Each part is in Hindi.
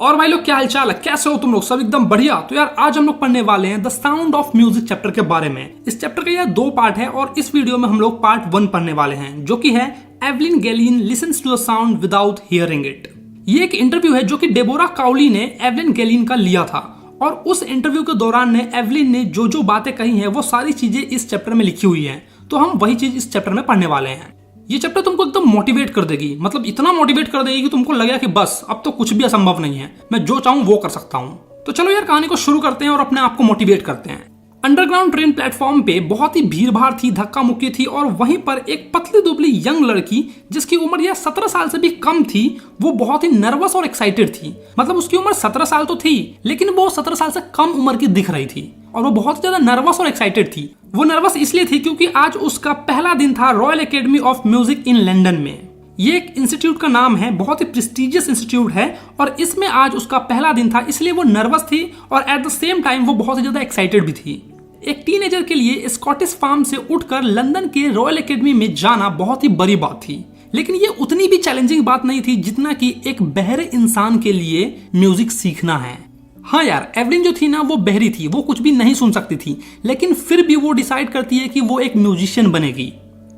और भाई लोग क्या हालचाल है, कैसे हो तुम लोग? सब एकदम बढ़िया। तो यार आज हम लोग पढ़ने वाले हैं the sound of music chapter के बारे में। इस चैप्टर का यार 2 पार्ट है और इस वीडियो में हम लोग पार्ट 1 पढ़ने वाले हैं, जो कि है Evelyn Glennie listens to the sound without hearing it. ये एक इंटरव्यू है जो कि डेबोरा काउली ने एवलिन गैलिन का लिया था और उस इंटरव्यू के दौरान ने एवलिन ने जो जो बातें कही हैं वो सारी चीजें इस चैप्टर में लिखी हुई हैं। तो हम वही चीज इस चैप्टर में पढ़ने वाले हैं। ये चैप्टर तुमको एकदम मोटिवेट कर देगी, मतलब इतना मोटिवेट कर देगी कि तुमको लगेगा कि बस अब तो कुछ भी असंभव नहीं है, मैं जो चाहूं वो कर सकता हूं। तो चलो यार कहानी को शुरू करते हैं और अपने आप को मोटिवेट करते हैं। अंडरग्राउंड ट्रेन प्लेटफॉर्म पे बहुत ही भीड़ भाड़ थी, धक्का मुक्की थी और वहीं पर एक पतली दुबली यंग लड़की जिसकी उम्र यह 17 साल से भी कम थी, वो बहुत ही नर्वस और एक्साइटेड थी। मतलब उसकी उम्र 17 साल तो थी लेकिन वो 17 साल से कम उम्र की दिख रही थी और वो बहुत ज्यादा नर्वस और एक्साइटेड थी। वो नर्वस इसलिए थी क्योंकि आज उसका पहला दिन था royal academy of music in London में। ये एक इंस्टीट्यूट का नाम है, बहुत ही प्रेस्टिजियस इंस्टीट्यूट है और इसमें आज उसका पहला दिन था, इसलिए वो नर्वस थी और एट द सेम टाइम वो बहुत ही ज्यादा एक्साइटेड भी थी। एक टीनेजर के लिए स्कॉटिश फार्म से उठकर लंदन के रॉयल एकेडमी में जाना बहुत ही बड़ी बात थी, लेकिन ये उतनी भी चैलेंजिंग बात नहीं थी जितना कि एक बहरे इंसान के लिए म्यूजिक सीखना है। हाँ यार, एवलिन जो थी ना वो बहरी थी, वो कुछ भी नहीं सुन सकती थी, लेकिन फिर भी वो डिसाइड करती है कि वो एक म्यूजिशियन बनेगी।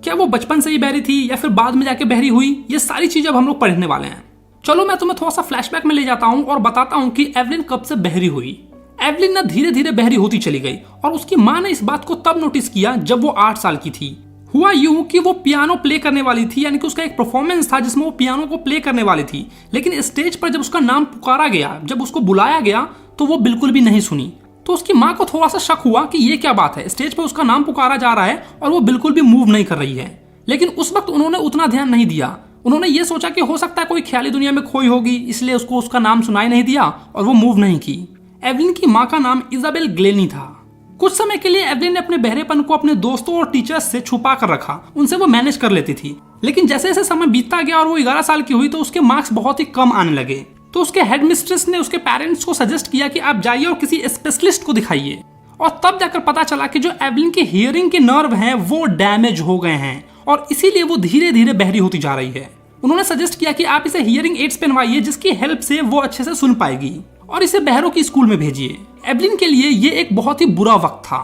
क्या वो बचपन से ही बहरी थी या फिर बाद में जाके बहरी हुई, ये सारी चीजें अब हम लोग पढ़ने वाले हैं। चलो मैं तुम्हें थोड़ा सा फ्लैशबैक में ले जाता हूँ और बताता हूँ कि एवलिन कब से बहरी हुई। एवलिन ना धीरे धीरे बहरी होती चली गई और उसकी माँ ने इस बात को तब नोटिस किया जब वो 8 साल की थी। हुआ यूं कि वो पियानो प्ले करने वाली थी, यानी कि उसका एक परफॉर्मेंस था जिसमें वो पियानो को प्ले करने वाली थी, लेकिन स्टेज पर जब उसका नाम पुकारा गया, जब उसको बुलाया गया तो वो बिल्कुल भी नहीं सुनी। तो उसकी माँ को थोड़ा सा शक हुआ कि ये क्या बात है, स्टेज पर उसका नाम पुकारा जा रहा है और वो बिल्कुल भी मूव नहीं कर रही है। लेकिन उस वक्त उन्होंने उतना ध्यान नहीं दिया। उन्होंने ये सोचा कि हो सकता है कोई ख्याली दुनिया में खोई होगी, इसलिए उसको उसका नाम सुनाई नहीं दिया और वो मूव नहीं की। एवलिन की माँ का नाम इजाबेल ग्लेनी था। कुछ समय के लिए एवलिन ने अपने बहरेपन को अपने दोस्तों और टीचर्स से छुपा कर रखा, उनसे वो मैनेज कर लेती थी। लेकिन जैसे जैसे समय बीतता गया और वो 11 साल की हुई तो उसके मार्क्स बहुत ही कम आने लगे। तो उसके हेडमिस्ट्रेस ने उसके पेरेंट्स को सजेस्ट किया कि आप जाइए और किसी स्पेशलिस्ट को दिखाइए। और तब जाकर पता चला कि जो एवलिन के हियरिंग के नर्व हैं वो डैमेज हो गए हैं और इसीलिए वो धीरे धीरे बहरी होती जा रही है। उन्होंने सजेस्ट किया कि आप इसे हियरिंग एड्स पहनवाइए जिसकी हेल्प से वो अच्छे से सुन पाएगी और इसे बहरों की स्कूल में भेजिए। एवलिन के लिए ये एक बहुत ही बुरा वक्त था।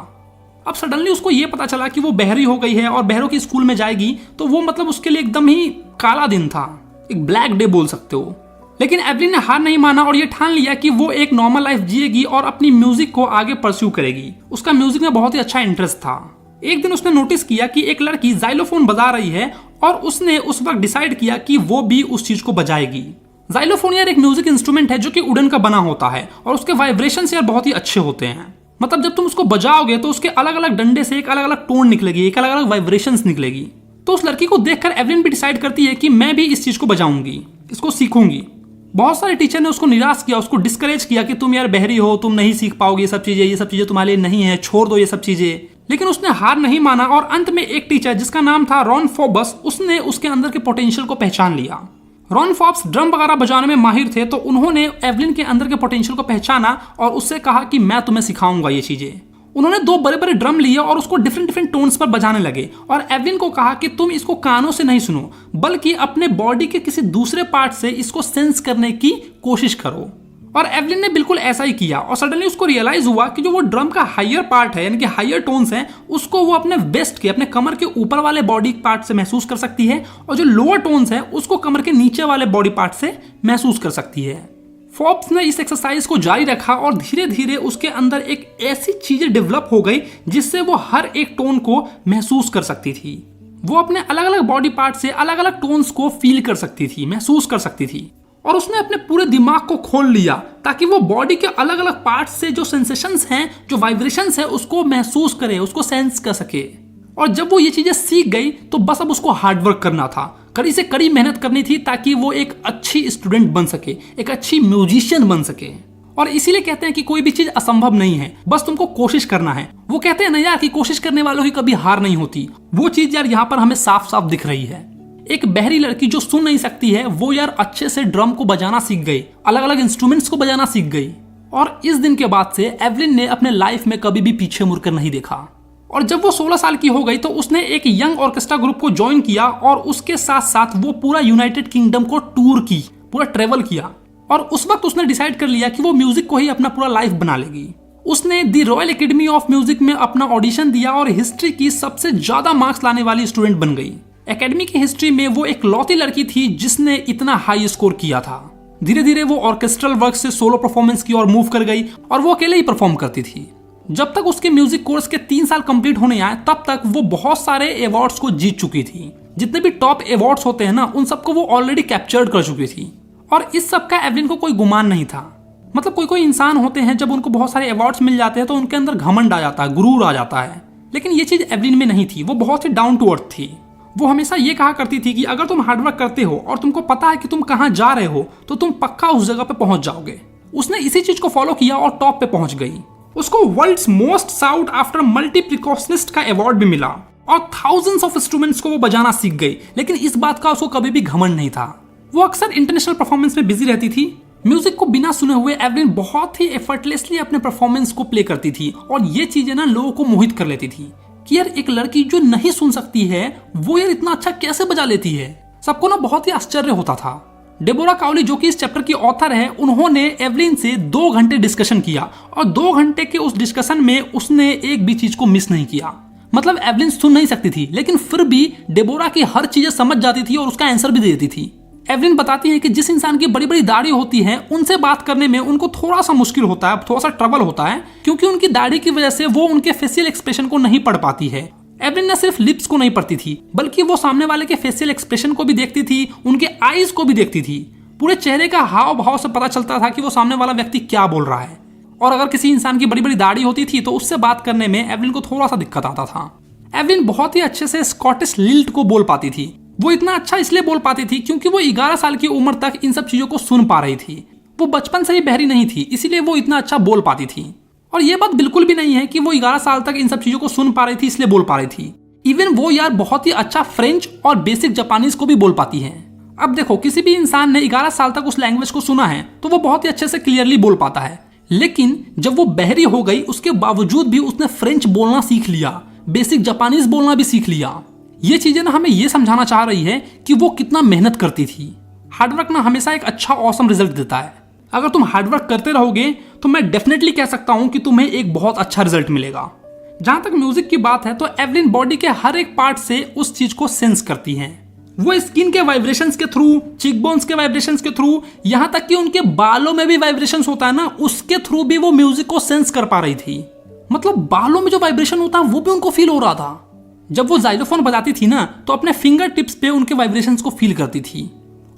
अब सडनली उसको ये पता चला कि वो बहरी हो गई है और बहरों की स्कूल में जाएगी, तो वो मतलब उसके लिए एकदम ही काला दिन था, एक ब्लैक डे बोल सकते हो। लेकिन एवलिन ने हार नहीं माना और ये ठान लिया कि वो एक नॉर्मल लाइफ जिएगी और अपनी म्यूजिक को आगे परस्यू करेगी। उसका म्यूजिक में बहुत ही अच्छा इंटरेस्ट था। एक दिन उसने नोटिस किया कि एक लड़की जाइलोफोन बजा रही है और उसने उस वक्त डिसाइड किया कि वो भी उस चीज को बजाएगी। जाइलोफोन यार एक म्यूजिक इंस्ट्रूमेंट है जो कि वुडन का बना होता है और उसके वाइब्रेशंस यार बहुत ही अच्छे होते हैं। मतलब जब तुम उसको बजाओगे तो उसके अलग अलग डंडे से एक अलग अलग टोन निकलेगी, एक अलग अलग वाइब्रेशंस निकलेगी। तो उस लड़की को देखकर एवलिन भी डिसाइड करती है कि मैं भी इस चीज को बजाऊंगी, इसको सीखूंगी। बहुत सारे टीचर ने उसको निराश किया, उसको डिस्करेज किया कि तुम यार बहरी हो, तुम नहीं सीख पाओगे, ये सब चीजें तुम्हारे लिए नहीं है, छोड़ दो ये सब चीजें। लेकिन उसने हार नहीं माना और अंत में एक टीचर जिसका नाम था रॉन फोबस, उसने उसके अंदर के पोटेंशियल को पहचान लिया। रॉन फॉब्स ड्रम वगैरह बजाने में माहिर थे, तो उन्होंने एवलिन के अंदर के पोटेंशियल को पहचाना और उससे कहा कि मैं तुम्हें सिखाऊंगा ये चीजें। उन्होंने 2 बड़े बड़े ड्रम लिए और उसको डिफरेंट डिफरेंट टोन्स पर बजाने लगे और एवलिन को कहा कि तुम इसको कानों से नहीं सुनो बल्कि अपने बॉडी के किसी दूसरे पार्ट से इसको सेंस करने की कोशिश करो। और एवलिन ने बिल्कुल ऐसा ही किया और सडनली उसको रियलाइज हुआ कि जो वो ड्रम का हायर पार्ट है, यानी कि हायर टोन्स हैं, उसको वो अपने वेस्ट के, अपने कमर के ऊपर वाले बॉडी पार्ट से महसूस कर सकती है और जो लोअर टोन्स हैं उसको कमर के नीचे वाले बॉडी पार्ट से महसूस कर सकती है। फोर्ब्स ने इस एक्सरसाइज को जारी रखा और धीरे धीरे उसके अंदर एक ऐसी चीजें डेवलप हो गई जिससे वो हर एक टोन को महसूस कर सकती थी। वो अपने अलग अलग बॉडी पार्ट से अलग अलग टोन्स को फील कर सकती थी, महसूस कर सकती थी और उसने अपने पूरे दिमाग को खोल लिया ताकि वो बॉडी के अलग अलग पार्ट्स से जो सेंसेशंस हैं, जो वाइब्रेशंस है, उसको महसूस करे, उसको सेंस कर सके। और जब वो ये चीजें सीख गई तो बस अब उसको हार्डवर्क करना था, कड़ी से कड़ी मेहनत करनी थी ताकि वो एक अच्छी स्टूडेंट बन सके, एक अच्छी म्यूजिशियन बन सके। और इसीलिए कहते हैं कि कोई भी चीज असंभव नहीं है, बस तुमको कोशिश करना है। वो कहते हैं ना यार कि कोशिश करने वालों की कभी हार नहीं होती। वो चीज यार यहाँ पर हमें साफ साफ दिख रही है। एक बहरी लड़की जो सुन नहीं सकती है वो यार अच्छे से ड्रम को बजाना सीख गई, अलग अलग इंस्ट्रूमेंट्स को बजाना सीख गई। और इस दिन के बाद से एवलिन ने अपने लाइफ में कभी भी पीछे मुड़कर नहीं देखा। और जब वो 16 साल की हो गई तो उसने एक यंग ऑर्केस्ट्रा ग्रुप को ज्वाइन किया और उसके साथ साथ वो पूरा यूनाइटेड किंगडम को टूर की, पूरा ट्रेवल किया। और उस वक्त उसने डिसाइड कर लिया कि वो म्यूजिक को ही अपना पूरा लाइफ बना लेगी। उसने दी रॉयल एकेडमी ऑफ म्यूजिक में अपना ऑडिशन दिया और हिस्ट्री की सबसे ज्यादा मार्क्स लाने वाली स्टूडेंट बन गई। एकेडमी की हिस्ट्री में वो एक लौती लड़की थी जिसने इतना हाई स्कोर किया था। धीरे धीरे वो ऑर्केस्ट्रल वर्क से सोलो परफॉर्मेंस की ओर मूव कर गई और वो अकेले ही परफॉर्म करती थी। जब तक उसके म्यूजिक कोर्स के 3 साल कंप्लीट होने आए तब तक वो बहुत सारे अवार्ड्स को जीत चुकी थी। जितने भी टॉप अवार्ड्स होते हैं ना, उन सबको वो ऑलरेडी कैप्चर्ड कर चुकी थी और इस सब का एवलिन को कोई गुमान नहीं था। मतलब कोई कोई इंसान होते हैं जब उनको बहुत सारे अवार्ड्स मिल जाते हैं तो उनके अंदर घमंड आ जाता है, गुरूर आ जाता है, लेकिन ये चीज एवलिन में नहीं थी। वो बहुत ही डाउन टू अर्थ थी। वो हमेशा ये कहा करती थी कि अगर तुम हार्डवर्क करते हो और तुमको पता है कि तुम कहाँ जा रहे हो तो तुम पक्का उस जगह पे पहुंच जाओगे। उसने इसी चीज को फॉलो किया और टॉप पे पहुंच गई। उसको world's most sought after multi percussionist का अवार्ड भी मिला और थाउजेंड्स ऑफ इंस्ट्रूमेंट्स को वो बजाना सीख गई, लेकिन इस बात का उसको कभी भी घमंड नहीं था। वो अक्सर इंटरनेशनल परफॉर्मेंस में बिजी रहती थी। म्यूजिक को बिना सुने हुए एवलिन बहुत ही एफर्टलेसली अपने परफॉर्मेंस को प्ले करती थी और ये चीजें ना लोगों को मोहित कर लेती थी कि यार एक लड़की जो नहीं सुन सकती है वो यार इतना अच्छा कैसे बजा लेती है। सबको ना बहुत ही आश्चर्य होता था। डेबोरा काउली जो कि इस चैप्टर की ऑथर है, उन्होंने एवलिन से 2 घंटे डिस्कशन किया और 2 घंटे के उस डिस्कशन में उसने एक भी चीज को मिस नहीं किया। मतलब एवलिन सुन नहीं सकती थी लेकिन फिर भी डेबोरा की हर चीजें समझ जाती थी और उसका आंसर भी दे देती थी। एवलिन बताती है कि जिस इंसान की बड़ी बड़ी दाढ़ी होती है उनसे बात करने में उनको थोड़ा सा मुश्किल होता है, थोड़ा सा ट्रबल होता है, क्योंकि उनकी दाढ़ी की वजह से वो उनके फेशियल एक्सप्रेशन को नहीं पढ़ पाती है। एवलिन न सिर्फ लिप्स को नहीं पढ़ती थी बल्कि वो सामने वाले के फेशियल एक्सप्रेशन को भी देखती थी, उनके आईज को भी देखती थी। पूरे चेहरे का हाव भाव से पता चलता था कि वो सामने वाला व्यक्ति क्या बोल रहा है। और अगर किसी इंसान की बड़ी बड़ी दाढ़ी होती थी तो उससे बात करने में एवलिन को थोड़ा सा दिक्कत आता था। एवलिन बहुत ही अच्छे से स्कॉटिश लिल्ट को बोल पाती थी। वो इतना अच्छा इसलिए बोल पाती थी क्योंकि वो 11 साल की उम्र तक इन सब चीजों को सुन पा रही थी। वो बचपन से ही बहरी नहीं थी, इसीलिए वो इतना अच्छा बोल पाती थी। और ये बात बिल्कुल भी नहीं है कि वो 11 साल तक इन सब चीजों को सुन पा रही थी इसलिए बोल पा रही थी। इवन वो यार बहुत ही अच्छा फ्रेंच और बेसिक जापानीज को भी बोल पाती है। अब देखो, किसी भी इंसान ने 11 साल तक उस लैंग्वेज को सुना है तो वो बहुत ही अच्छे से क्लियरली बोल पाता है, लेकिन जब वो बहरी हो गई उसके बावजूद भी उसने फ्रेंच बोलना सीख लिया, बेसिक जापानीज बोलना भी सीख लिया। ये चीजें ना हमें ये समझाना चाह रही है कि वो कितना मेहनत करती थी। हार्डवर्क ना हमेशा एक अच्छा ऑसम रिजल्ट देता है। अगर तुम हार्डवर्क करते रहोगे तो मैं डेफिनेटली कह सकता हूं कि तुम्हें एक बहुत अच्छा रिजल्ट मिलेगा। जहां तक म्यूजिक की बात है तो एवलिन बॉडी के हर एक पार्ट से उस चीज को सेंस करती हैं। वो स्किन के वाइब्रेशंस के थ्रू, चीक बोन्स के वाइब्रेशंस के थ्रू, यहां तक कि उनके बालों में भी वाइब्रेशंस होता है ना, उसके थ्रू भी वो म्यूजिक को सेंस कर पा रही थी। मतलब बालों में जो वाइब्रेशन होता है वो भी उनको फील हो रहा था। जब वो जाइलोफोन बजाती थी ना तो अपने फिंगर टिप्स पे उनके वाइब्रेशंस को फील करती थी।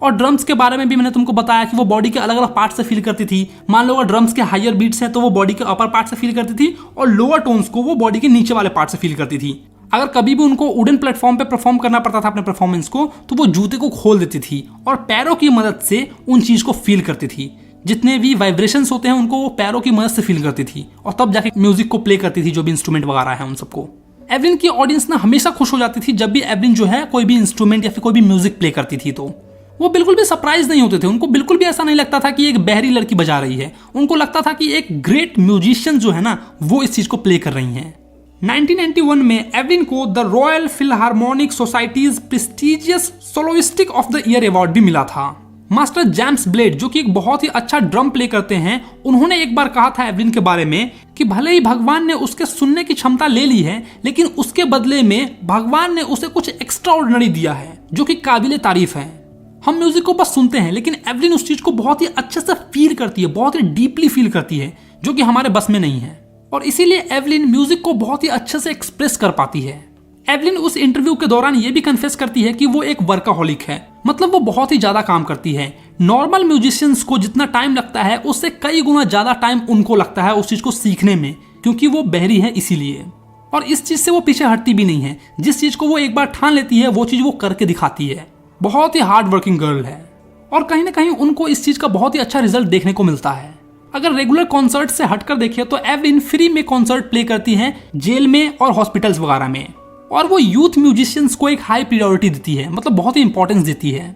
और ड्रम्स के बारे में भी मैंने तुमको बताया कि वो बॉडी के अलग अलग पार्ट से फील करती थी। मान लो अगर ड्रम्स के हायर बीट्स हैं तो वो बॉडी के अपर पार्ट से फील करती थी और लोअर टोन्स को वो बॉडी के नीचे वाले पार्ट से फील करती थी। अगर कभी भी उनको वुडन प्लेटफॉर्म पे परफॉर्म करना पड़ता था अपने परफॉर्मेंस को तो वो जूते को खोल देती थी और पैरों की मदद से उन चीज को फील करती थी। जितने भी वाइब्रेशंस होते हैं उनको वो पैरों की मदद से फील करती थी और तब जाके म्यूजिक को प्ले करती थी, जो भी इंस्ट्रूमेंट वगैरह है उन सबको। एवलिन की ऑडियंस ना हमेशा खुश हो जाती थी जब भी एवलिन जो है कोई भी इंस्ट्रूमेंट या फिर कोई भी म्यूजिक प्ले करती थी, तो वो बिल्कुल भी सरप्राइज नहीं होते थे। उनको बिल्कुल भी ऐसा नहीं लगता था कि एक बहरी लड़की बजा रही है। उनको लगता था कि एक ग्रेट म्यूजिशियन जो है ना वो इस चीज को प्ले कर रही हैं। 1991 में एवलिन को the Royal Philharmonic Society's prestigious soloistic of the year award भी मिला था। मास्टर जेम्स ब्लेड जो कि एक बहुत ही अच्छा ड्रम प्ले करते हैं, उन्होंने एक बार कहा था एवलिन के बारे में कि भले ही भगवान ने उसके सुनने की क्षमता ले ली है लेकिन उसके बदले में भगवान ने उसे कुछ एक्स्ट्रा ऑर्डिनरी दिया है जो कि काबिले तारीफ है। हम म्यूजिक को बस सुनते हैं लेकिन एवलिन उस चीज को बहुत ही अच्छे से फील करती है, बहुत ही डीपली फील करती है, जो कि हमारे बस में नहीं है। और इसीलिए एवलिन म्यूजिक को बहुत ही अच्छे से एक्सप्रेस कर पाती है। एवलिन उस इंटरव्यू के दौरान ये भी कन्फेस करती है कि वो एक वर्काहोलिक है, मतलब वो बहुत ही ज्यादा काम करती है। नॉर्मल म्यूजिशियंस को जितना टाइम लगता है उससे कई गुना ज्यादा टाइम उनको लगता है उस चीज को सीखने में, क्योंकि वो बहरी है इसीलिए। और इस चीज से वो पीछे हटती भी नहीं है। जिस चीज को वो एक बार ठान लेती है वो चीज वो करके दिखाती है। बहुत ही हार्ड वर्किंग गर्ल है और कहीं ना कहीं उनको इस चीज का बहुत ही अच्छा रिजल्ट देखने को मिलता है। अगर रेगुलर कॉन्सर्ट से हटकर देखिए तो एवलिन फ्री में कॉन्सर्ट प्ले करती हैं जेल में और हॉस्पिटल्स वगैरह में, और वो यूथ म्यूजिशियंस को एक हाई प्रायोरिटी देती है, मतलब बहुत ही इंपॉर्टेंस देती है।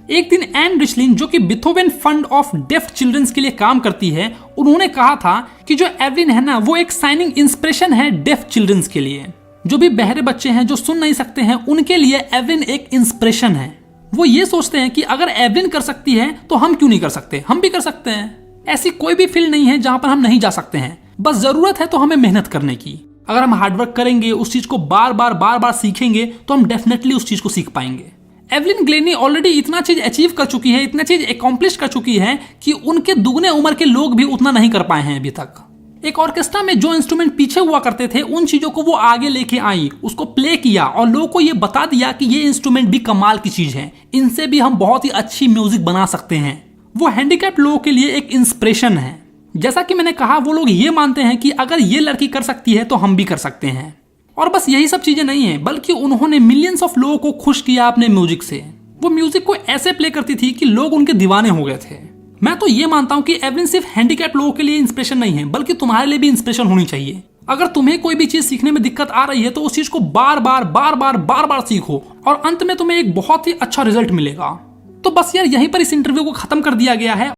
एक दिन एन रिचलिन जो कि Beethoven fund of deaf childrens के लिए काम करती है, उन्होंने कहा था कि जो एवलिन है ना वो एक शाइनिंग इंस्पिरेशन है डेफ चिल्ड्रंस के लिए। जो भी बहरे बच्चे हैं जो सुन नहीं सकते हैं उनके लिए एवलिन एक इंस्पिरेशन है। वो ये सोचते हैं कि अगर एवलिन कर सकती है तो हम क्यों नहीं कर सकते, हम भी कर सकते हैं। ऐसी कोई भी फील्ड नहीं है जहां पर हम नहीं जा सकते हैं, बस जरूरत है तो हमें मेहनत करने की। अगर हम हार्डवर्क करेंगे, उस चीज को बार बार सीखेंगे तो हम डेफिनेटली उस चीज को सीख पाएंगे। एवलिन ग्लेनी ऑलरेडी इतना चीज अचीव कर चुकी है, इतना चीज एकम्प्लिश कर चुकी है कि उनके दुगने उम्र के लोग भी उतना नहीं कर पाए हैं अभी तक। एक ऑर्केस्ट्रा में जो इंस्ट्रूमेंट पीछे हुआ करते थे उन चीजों को वो आगे लेके आई, उसको प्ले किया और लोगों को ये बता दिया कि ये इंस्ट्रूमेंट भी कमाल की चीज है, इनसे भी हम बहुत ही अच्छी म्यूजिक बना सकते हैं। वो हैंडीकैप लोगों के लिए एक इंस्पिरेशन है। जैसा कि मैंने कहा, वो लोग ये मानते हैं कि अगर ये लड़की कर सकती है तो हम भी कर सकते हैं। और बस यही सब चीजें नहीं है, बल्कि उन्होंने मिलियंस ऑफ लोगों को खुश किया अपने म्यूजिक से। वो म्यूजिक को ऐसे प्ले करती थी कि लोग उनके दीवाने हो गए थे। मैं तो ये मानता हूं कि एवलिन सिर्फ हैंडीकैप लोगों के लिए इंस्पिरेशन नहीं है, बल्कि तुम्हारे लिए भी इंस्पिरेशन होनी चाहिए। अगर तुम्हें कोई भी चीज सीखने में दिक्कत आ रही है तो उस चीज को बार बार सीखो और अंत में तुम्हें एक बहुत ही अच्छा रिजल्ट मिलेगा। तो बस यार, यहीं पर इस इंटरव्यू को खत्म कर दिया गया है।